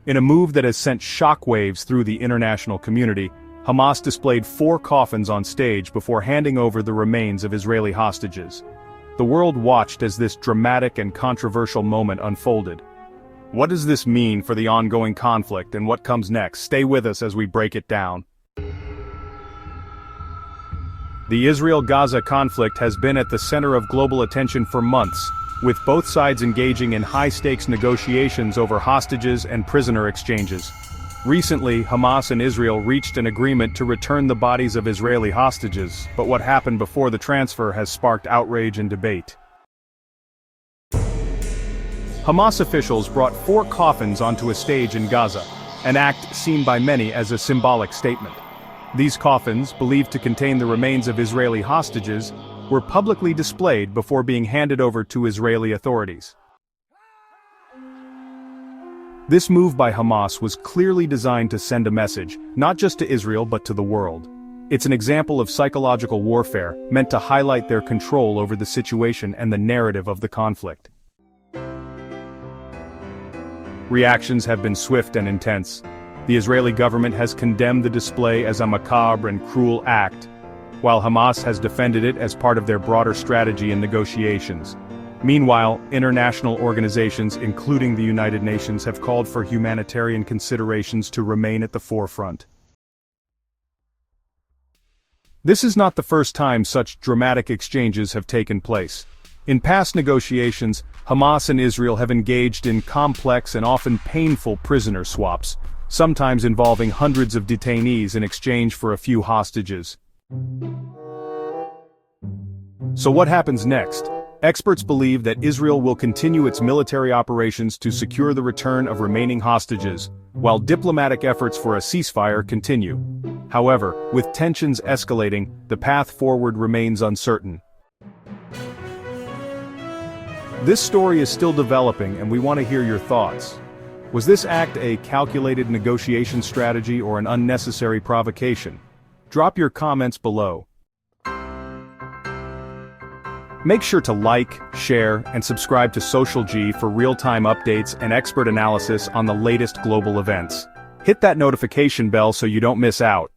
In a move that has sent shockwaves through the international community, Hamas displayed 4 coffins on stage before handing over the remains of Israeli hostages. The world watched as this dramatic and controversial moment unfolded. What does this mean for the ongoing conflict and what comes next? Stay with us as we break it down. The Israel-Gaza conflict has been at the center of global attention for months, with both sides engaging in high-stakes negotiations over hostages and prisoner exchanges. Recently, Hamas and Israel reached an agreement to return the bodies of Israeli hostages, but what happened before the transfer has sparked outrage and debate. Hamas officials brought 4 coffins onto a stage in Gaza, an act seen by many as a symbolic statement. These coffins, believed to contain the remains of Israeli hostages, were publicly displayed before being handed over to Israeli authorities. This move by Hamas was clearly designed to send a message, not just to Israel but to the world. It's an example of psychological warfare, meant to highlight their control over the situation and the narrative of the conflict. Reactions have been swift and intense. The Israeli government has condemned the display as a macabre and cruel act, while Hamas has defended it as part of their broader strategy in negotiations. Meanwhile, international organizations, including the United Nations, have called for humanitarian considerations to remain at the forefront. This is not the first time such dramatic exchanges have taken place. In past negotiations, Hamas and Israel have engaged in complex and often painful prisoner swaps, sometimes involving hundreds of detainees in exchange for a few hostages. So what happens next? Experts believe that Israel will continue its military operations to secure the return of remaining hostages, while diplomatic efforts for a ceasefire continue. However, with tensions escalating, the path forward remains uncertain. This story is still developing and we want to hear your thoughts. Was this act a calculated negotiation strategy or an unnecessary provocation? Drop your comments below. Make sure to like, share, and subscribe to Social G for real-time updates and expert analysis on the latest global events. Hit that notification bell so you don't miss out.